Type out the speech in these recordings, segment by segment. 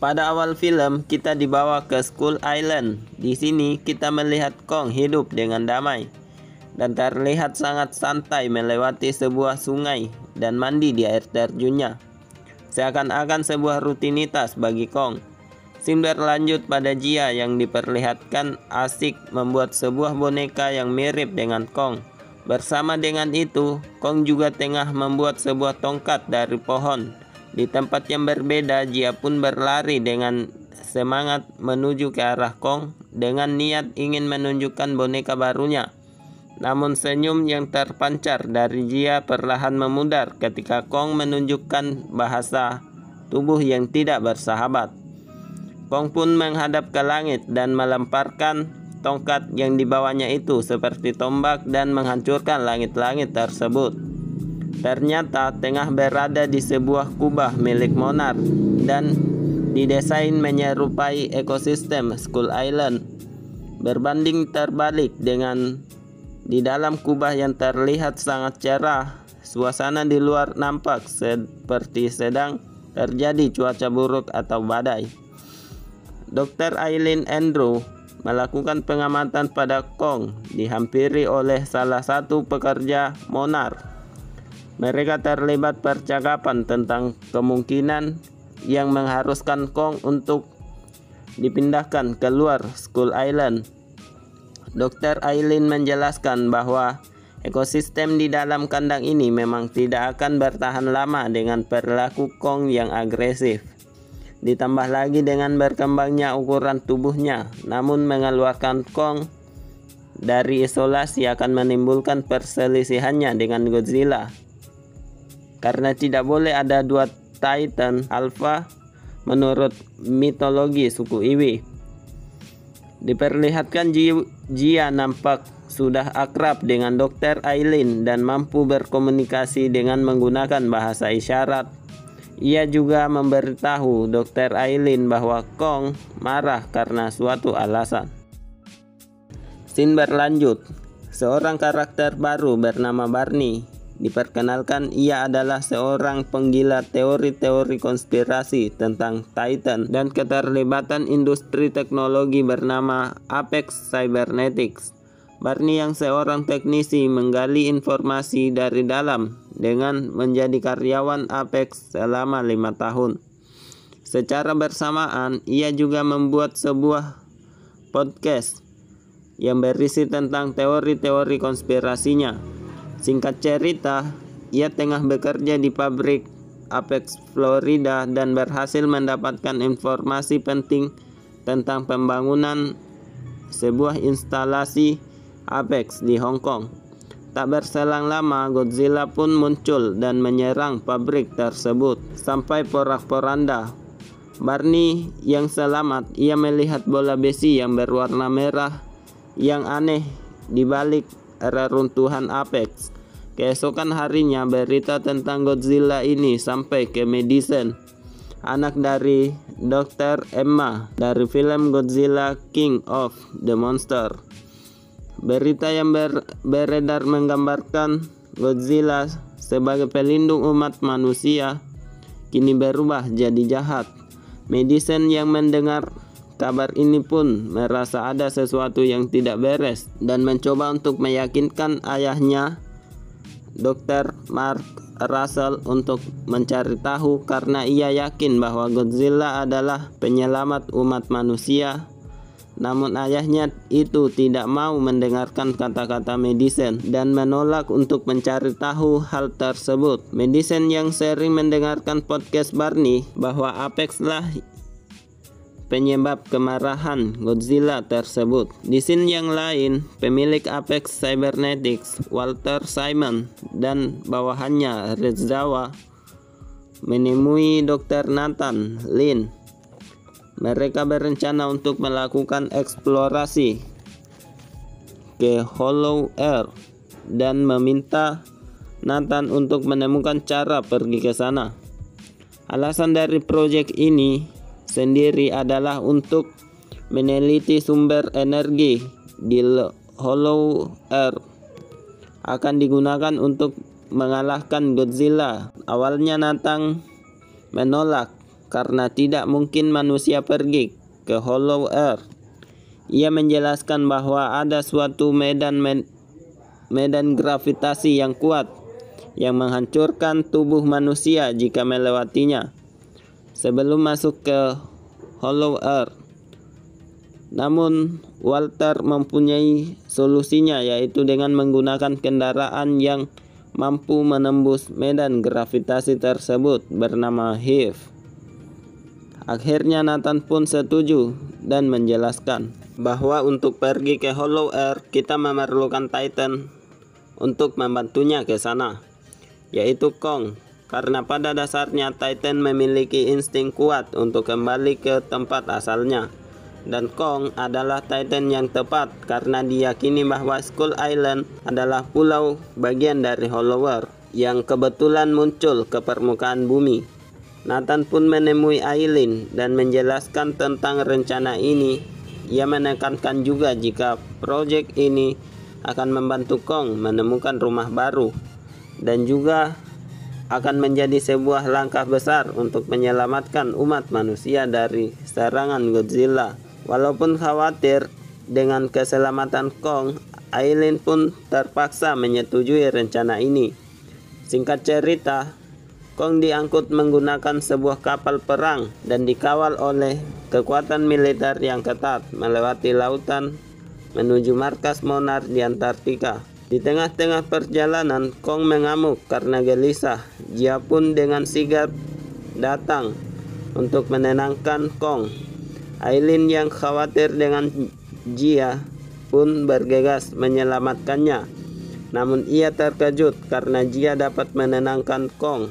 Pada awal film, kita dibawa ke Skull Island. Di sini, kita melihat Kong hidup dengan damai dan terlihat sangat santai melewati sebuah sungai dan mandi di air terjunnya. Seakan-akan sebuah rutinitas bagi Kong. Scene berlanjut pada Jia yang diperlihatkan asik membuat sebuah boneka yang mirip dengan Kong. Bersama dengan itu, Kong juga tengah membuat sebuah tongkat dari pohon. Di tempat yang berbeda, Jia pun berlari dengan semangat menuju ke arah Kong dengan niat ingin menunjukkan boneka barunya. Namun senyum yang terpancar dari Jia perlahan memudar ketika Kong menunjukkan bahasa tubuh yang tidak bersahabat. Kong pun menghadap ke langit dan melemparkan tongkat yang dibawanya itu seperti tombak dan menghancurkan langit-langit tersebut. Ternyata tengah berada di sebuah kubah milik Monarch dan didesain menyerupai ekosistem Skull Island. Berbanding terbalik dengan di dalam kubah yang terlihat sangat cerah, suasana di luar nampak seperti sedang terjadi cuaca buruk atau badai. Dr. Eileen Andrew melakukan pengamatan pada Kong dihampiri oleh salah satu pekerja Monarch. Mereka terlibat percakapan tentang kemungkinan yang mengharuskan Kong untuk dipindahkan keluar Skull Island. Dr. Eileen menjelaskan bahwa ekosistem di dalam kandang ini memang tidak akan bertahan lama dengan perilaku Kong yang agresif. Ditambah lagi dengan berkembangnya ukuran tubuhnya, namun mengeluarkan Kong dari isolasi akan menimbulkan perselisihannya dengan Godzilla. Karena tidak boleh ada dua Titan Alpha menurut mitologi suku Iwi. Diperlihatkan Jia nampak sudah akrab dengan Dr. Eileen dan mampu berkomunikasi dengan menggunakan bahasa isyarat. Ia juga memberitahu Dr. Eileen bahwa Kong marah karena suatu alasan. Scene berlanjut. Seorang karakter baru bernama Barney diperkenalkan. Ia adalah seorang penggila teori-teori konspirasi tentang Titan dan keterlibatan industri teknologi bernama Apex Cybernetics. Barney yang seorang teknisi menggali informasi dari dalam dengan menjadi karyawan Apex selama 5 tahun. Secara bersamaan, ia juga membuat sebuah podcast yang berisi tentang teori-teori konspirasinya. Singkat cerita, ia tengah bekerja di pabrik Apex Florida dan berhasil mendapatkan informasi penting tentang pembangunan sebuah instalasi Apex di Hong Kong. Tak berselang lama, Godzilla pun muncul dan menyerang pabrik tersebut sampai porak-poranda. Barney yang selamat, ia melihat bola besi yang berwarna merah yang aneh di balik reruntuhan Apex. Keesokan harinya, berita tentang Godzilla ini sampai ke Madison, anak dari Dr. Emma dari film Godzilla King of the Monster. Berita yang beredar menggambarkan Godzilla sebagai pelindung umat manusia kini berubah jadi jahat. Madison yang mendengar kabar ini pun merasa ada sesuatu yang tidak beres dan mencoba untuk meyakinkan ayahnya, Dr. Mark Russell, untuk mencari tahu karena ia yakin bahwa Godzilla adalah penyelamat umat manusia. Namun ayahnya itu tidak mau mendengarkan kata-kata Madison dan menolak untuk mencari tahu hal tersebut. Madison yang sering mendengarkan podcast Barney bahwa Apex lah penyebab kemarahan Godzilla tersebut. Di scene yang lain, pemilik Apex Cybernetics, Walter Simon, dan bawahannya Redzawa menemui Dr. Nathan Lin. Mereka berencana untuk melakukan eksplorasi ke Hollow Earth dan meminta Nathan untuk menemukan cara pergi ke sana. Alasan dari proyek ini sendiri adalah untuk meneliti sumber energi di Hollow Earth akan digunakan untuk mengalahkan Godzilla. Awalnya Nathan menolak karena tidak mungkin manusia pergi ke Hollow Earth. Ia menjelaskan bahwa ada suatu medan gravitasi yang kuat yang menghancurkan tubuh manusia jika melewatinya sebelum masuk ke Hollow Earth. Namun Walter mempunyai solusinya, yaitu dengan menggunakan kendaraan yang mampu menembus medan gravitasi tersebut bernama Hive. Akhirnya Nathan pun setuju dan menjelaskan bahwa untuk pergi ke Hollow Earth kita memerlukan Titan untuk membantunya ke sana, yaitu Kong, karena pada dasarnya Titan memiliki insting kuat untuk kembali ke tempat asalnya. Dan Kong adalah Titan yang tepat karena diyakini bahwa Skull Island adalah pulau bagian dari Hollow Earth yang kebetulan muncul ke permukaan bumi. Nathan pun menemui Aileen dan menjelaskan tentang rencana ini. Ia menekankan juga jika proyek ini akan membantu Kong menemukan rumah baru dan juga akan menjadi sebuah langkah besar untuk menyelamatkan umat manusia dari serangan Godzilla. Walaupun khawatir dengan keselamatan Kong, Aileen pun terpaksa menyetujui rencana ini. Singkat cerita, Kong diangkut menggunakan sebuah kapal perang dan dikawal oleh kekuatan militer yang ketat melewati lautan menuju markas Monarch di Antartika. Di tengah-tengah perjalanan, Kong mengamuk karena gelisah. Dia pun dengan sigap datang untuk menenangkan Kong. Aileen yang khawatir dengan Jia pun bergegas menyelamatkannya. Namun ia terkejut karena Jia dapat menenangkan Kong.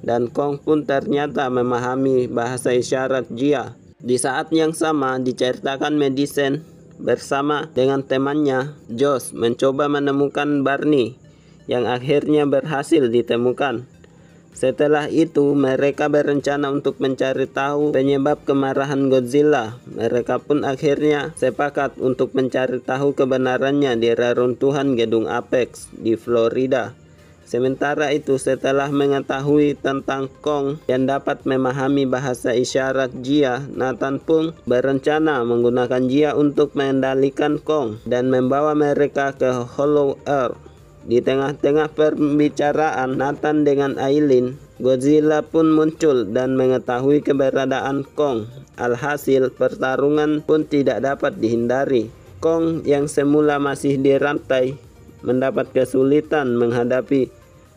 Dan Kong pun ternyata memahami bahasa isyarat Jia. Di saat yang sama diceritakan Madison bersama dengan temannya Josh mencoba menemukan Barney yang akhirnya berhasil ditemukan. Setelah itu mereka berencana untuk mencari tahu penyebab kemarahan Godzilla. Mereka pun akhirnya sepakat untuk mencari tahu kebenarannya di reruntuhan gedung Apex di Florida. Sementara itu, setelah mengetahui tentang Kong yang dapat memahami bahasa isyarat Jia, Nathan pun berencana menggunakan Jia untuk mengendalikan Kong dan membawa mereka ke Hollow Earth. Di tengah-tengah pembicaraan Nathan dengan Aileen, Godzilla pun muncul dan mengetahui keberadaan Kong. Alhasil, pertarungan pun tidak dapat dihindari. Kong yang semula masih dirantai mendapat kesulitan menghadapi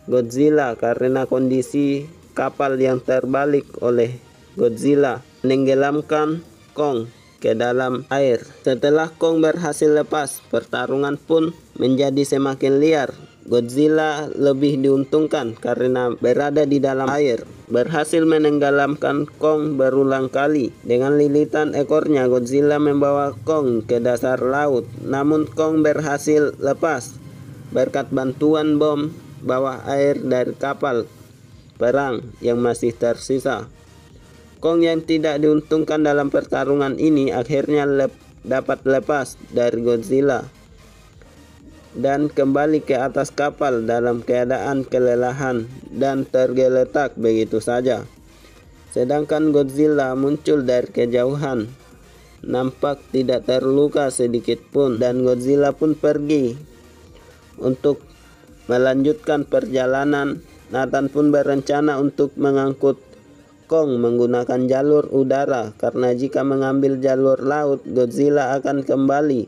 Godzilla karena kondisi kapal yang terbalik oleh Godzilla menenggelamkan Kong ke dalam air. Setelah Kong berhasil lepas, pertarungan pun menjadi semakin liar. Godzilla lebih diuntungkan karena berada di dalam air. Berhasil menenggelamkan Kong berulang kali. Dengan lilitan ekornya, Godzilla membawa Kong ke dasar laut. Namun Kong berhasil lepas berkat bantuan bom bawah air dari kapal perang yang masih tersisa. Kong yang tidak diuntungkan dalam pertarungan ini akhirnya dapat lepas dari Godzilla dan kembali ke atas kapal dalam keadaan kelelahan dan tergeletak begitu saja. Sedangkan Godzilla muncul dari kejauhan, nampak tidak terluka sedikit pun, dan Godzilla pun pergi untuk melanjutkan perjalanan. Nathan pun berencana untuk mengangkut Kong menggunakan jalur udara karena jika mengambil jalur laut, Godzilla akan kembali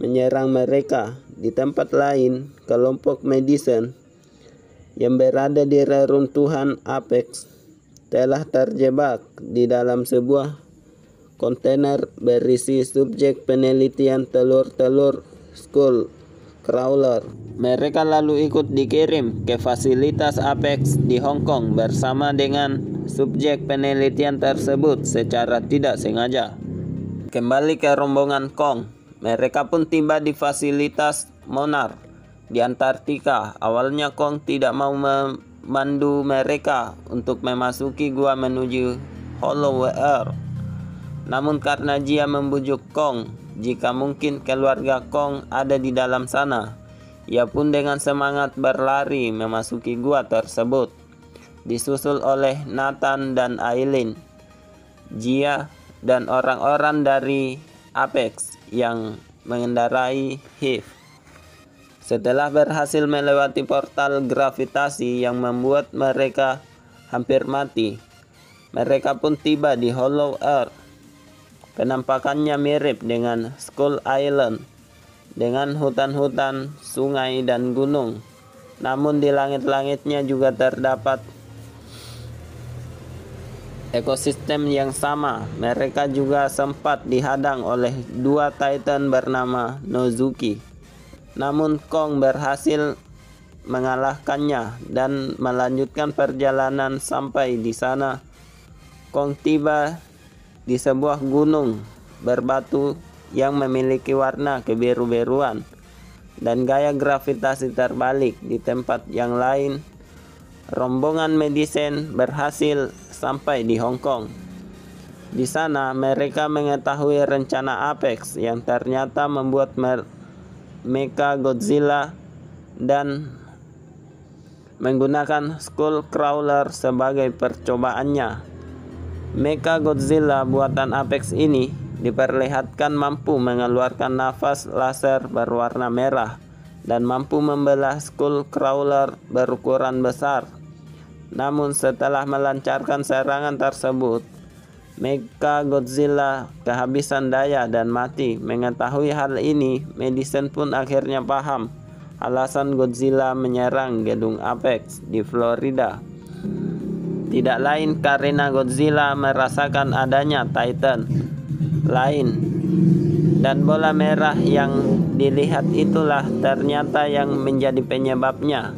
menyerang mereka. Di tempat lain, kelompok Madison yang berada di reruntuhan Apex telah terjebak di dalam sebuah kontainer berisi subjek penelitian telur-telur Skull Crawler. Mereka lalu ikut dikirim ke fasilitas Apex di Hong Kong bersama dengan subjek penelitian tersebut secara tidak sengaja. Kembali ke rombongan Kong, mereka pun tiba di fasilitas Monarch di Antartika. Awalnya Kong tidak mau memandu mereka untuk memasuki gua menuju Hollow Earth. Namun karena Jia membujuk Kong jika mungkin keluarga Kong ada di dalam sana, ia pun dengan semangat berlari memasuki gua tersebut. disusul oleh Nathan dan Aileen, Gia, dan orang-orang dari Apex yang mengendarai Hive. Setelah berhasil melewati portal gravitasi yang membuat mereka hampir mati, mereka pun tiba di Hollow Earth. Penampakannya mirip dengan Skull Island dengan hutan-hutan, sungai, dan gunung. Namun di langit-langitnya juga terdapat ekosistem yang sama. Mereka juga sempat dihadang oleh dua Titan bernama Nozuki. Namun Kong berhasil mengalahkannya dan melanjutkan perjalanan. Sampai di sana, Kong tiba di sebuah gunung berbatu yang memiliki warna kebiru-biruan dan gaya gravitasi terbalik. Di tempat yang lain, rombongan Medicine berhasil sampai di Hong Kong. Di sana mereka mengetahui rencana Apex yang ternyata membuat Mecha Godzilla dan menggunakan Skullcrawler sebagai percobaannya. Mecha Godzilla buatan Apex ini diperlihatkan mampu mengeluarkan nafas laser berwarna merah dan mampu membelah Skullcrawler berukuran besar. Namun setelah melancarkan serangan tersebut, Mecha Godzilla kehabisan daya dan mati. Mengetahui hal ini, Medicine pun akhirnya paham alasan Godzilla menyerang gedung Apex di Florida. Tidak lain karena Godzilla merasakan adanya Titan lain, dan bola merah yang dilihat itulah ternyata yang menjadi penyebabnya.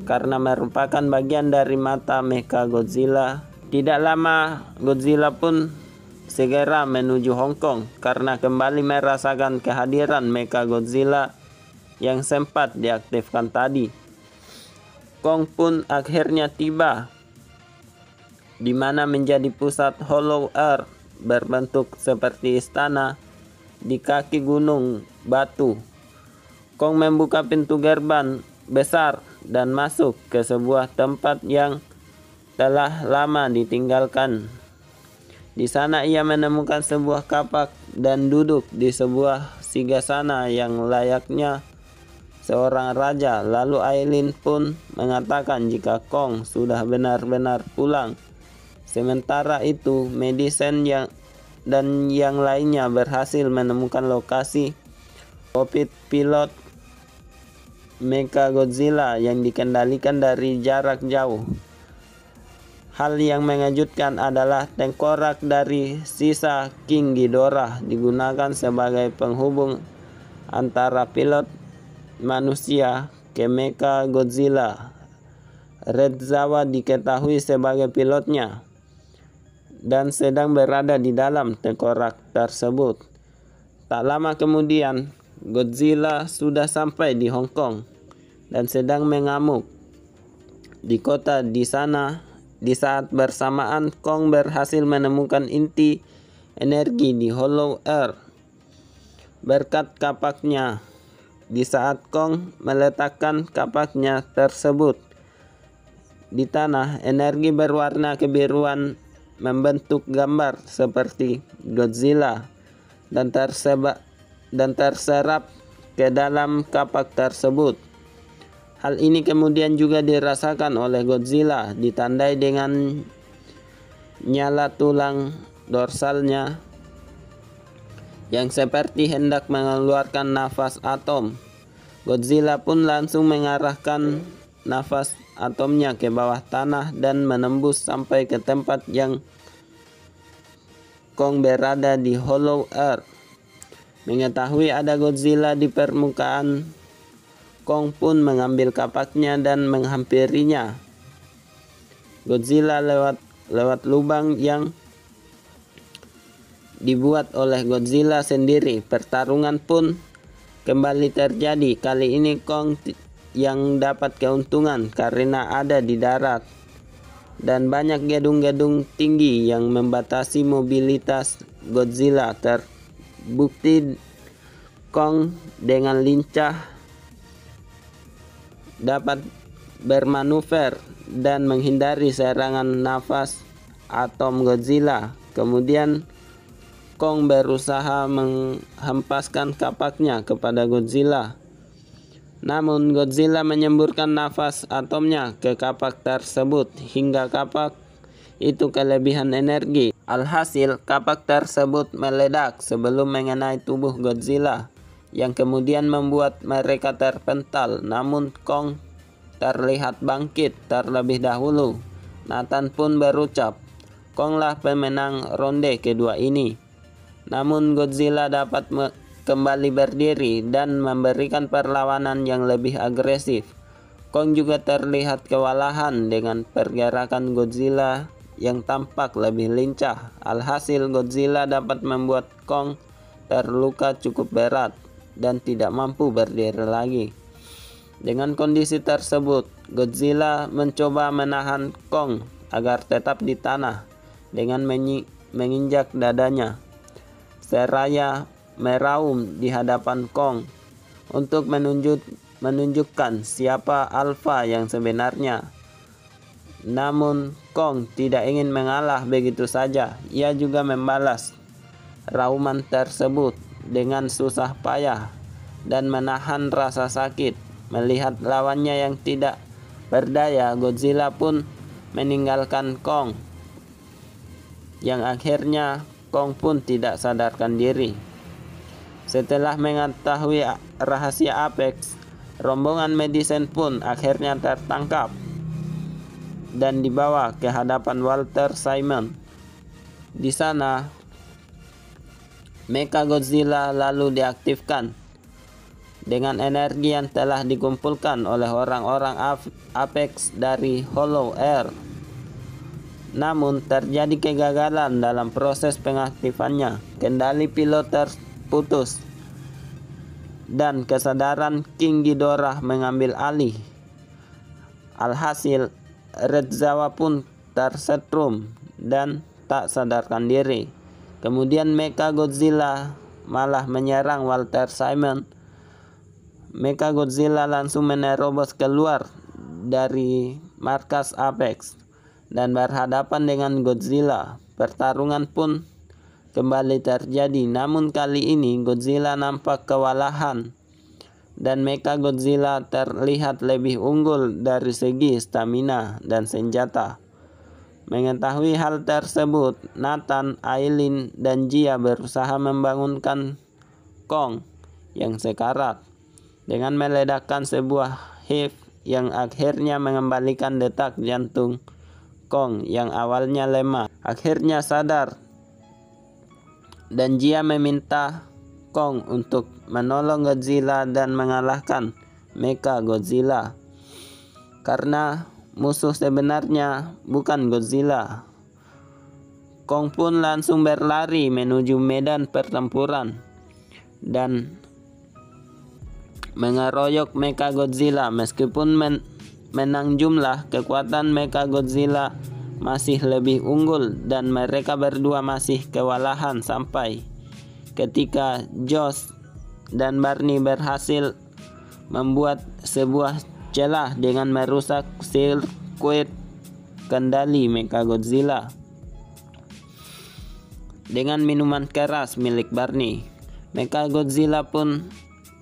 Karena merupakan bagian dari mata Mecha Godzilla, tidak lama Godzilla pun segera menuju Hong Kong karena kembali merasakan kehadiran Mecha Godzilla yang sempat diaktifkan tadi. Kong pun akhirnya tiba di mana menjadi pusat Hollow Earth berbentuk seperti istana di kaki gunung batu. Kong membuka pintu gerbang besar dan masuk ke sebuah tempat yang telah lama ditinggalkan. Di sana ia menemukan sebuah kapak dan duduk di sebuah singgasana yang layaknya seorang raja. Lalu Aileen pun mengatakan jika Kong sudah benar-benar pulang. Sementara itu, Medicine dan yang lainnya berhasil menemukan lokasi kokpit pilot Mecha Godzilla yang dikendalikan dari jarak jauh. Hal yang mengejutkan adalah tengkorak dari sisa King Ghidorah digunakan sebagai penghubung antara pilot manusia ke Mecha Godzilla. Red Zawa diketahui sebagai pilotnya dan sedang berada di dalam tengkorak tersebut. Tak lama kemudian, Godzilla sudah sampai di Hong Kong dan sedang mengamuk di kota di sana. Di saat bersamaan, Kong berhasil menemukan inti energi di Hollow Earth berkat kapaknya. Di saat Kong meletakkan kapaknya tersebut di tanah, energi berwarna kebiruan membentuk gambar seperti Godzilla dan terserap ke dalam kapak tersebut. Hal ini kemudian juga dirasakan oleh Godzilla, ditandai dengan nyala tulang dorsalnya yang seperti hendak mengeluarkan nafas atom. Godzilla pun langsung mengarahkan nafas atomnya ke bawah tanah dan menembus sampai ke tempat yang Kong berada di Hollow Earth. Mengetahui ada Godzilla di permukaan, Kong pun mengambil kapaknya dan menghampirinya. Godzilla lewat lubang yang dibuat oleh Godzilla sendiri. Pertarungan pun kembali terjadi. Kali ini Kong yang dapat keuntungan karena ada di darat dan banyak gedung-gedung tinggi yang membatasi mobilitas Godzilla. Terbukti Kong dengan lincah dapat bermanuver dan menghindari serangan nafas atom Godzilla. Kemudian Kong berusaha menghempaskan kapaknya kepada Godzilla. Namun Godzilla menyemburkan nafas atomnya ke kapak tersebut hingga kapak itu kelebihan energi. Alhasil kapak tersebut meledak sebelum mengenai tubuh Godzilla, yang kemudian membuat mereka terpental. Namun Kong terlihat bangkit terlebih dahulu. Nathan pun berucap, "Konglah pemenang ronde kedua ini." Namun Godzilla dapat kembali berdiri dan memberikan perlawanan yang lebih agresif. Kong juga terlihat kewalahan dengan pergerakan Godzilla yang tampak lebih lincah. Alhasil Godzilla dapat membuat Kong terluka cukup berat dan tidak mampu berdiri lagi. Dengan kondisi tersebut, Godzilla mencoba menahan Kong agar tetap di tanah dengan menginjak dadanya seraya meraung di hadapan Kong untuk menunjukkan siapa alfa yang sebenarnya. Namun Kong tidak ingin mengalah begitu saja. Ia juga membalas rauman tersebut dengan susah payah dan menahan rasa sakit. Melihat lawannya yang tidak berdaya, Godzilla pun meninggalkan Kong, yang akhirnya Kong pun tidak sadarkan diri. Setelah mengetahui rahasia Apex, rombongan Medicine pun akhirnya tertangkap dan dibawa ke hadapan Walter Simon. Di sana, Mechagodzilla lalu diaktifkan dengan energi yang telah dikumpulkan oleh orang-orang Apex dari Hollow Earth. Namun terjadi kegagalan dalam proses pengaktifannya. Kendali pilot terputus dan kesadaran King Ghidorah mengambil alih. Alhasil Red Zawa pun tersetrum dan tak sadarkan diri. Kemudian Mechagodzilla malah menyerang Walter Simon. Mechagodzilla langsung menerobos keluar dari markas Apex dan berhadapan dengan Godzilla. Pertarungan pun kembali terjadi, namun kali ini Godzilla nampak kewalahan dan Mechagodzilla terlihat lebih unggul dari segi stamina dan senjata. Mengetahui hal tersebut, Nathan, Aileen, dan Jia berusaha membangunkan Kong yang sekarat dengan meledakkan sebuah hive yang akhirnya mengembalikan detak jantung Kong yang awalnya lemah. Akhirnya sadar, dan Jia meminta Kong untuk menolong Godzilla dan mengalahkan Mechagodzilla, karena musuh sebenarnya bukan Godzilla. Kong pun langsung berlari menuju medan pertempuran dan mengeroyok Mechagodzilla. Meskipun menang jumlah, kekuatan Mechagodzilla masih lebih unggul dan mereka berdua masih kewalahan sampai ketika Josh dan Barney berhasil membuat sebuah celah dengan merusak sirkuit kendali Mechagodzilla dengan minuman keras milik Barney. Mechagodzilla pun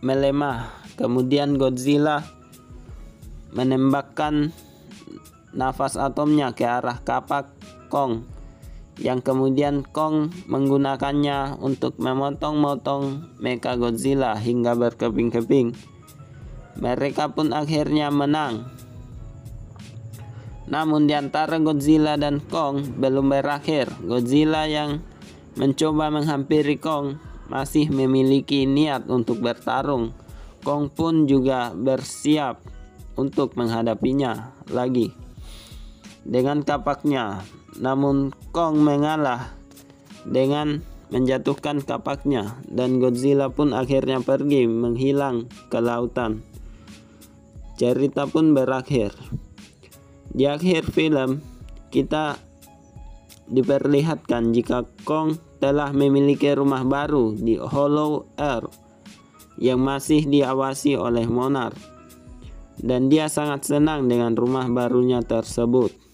melemah. Kemudian Godzilla menembakkan nafas atomnya ke arah kapak Kong, yang kemudian Kong menggunakannya untuk memotong-motong Mechagodzilla hingga berkeping-keping. Mereka pun akhirnya menang. Namun di antara Godzilla dan Kong belum berakhir. Godzilla yang mencoba menghampiri Kong masih memiliki niat untuk bertarung. Kong pun juga bersiap untuk menghadapinya lagi dengan kapaknya. Namun Kong mengalah dengan menjatuhkan kapaknya dan Godzilla pun akhirnya pergi menghilang ke lautan. Cerita pun berakhir. Di akhir film kita diperlihatkan jika Kong telah memiliki rumah baru di Hollow Earth yang masih diawasi oleh Monarch. dan dia sangat senang dengan rumah barunya tersebut.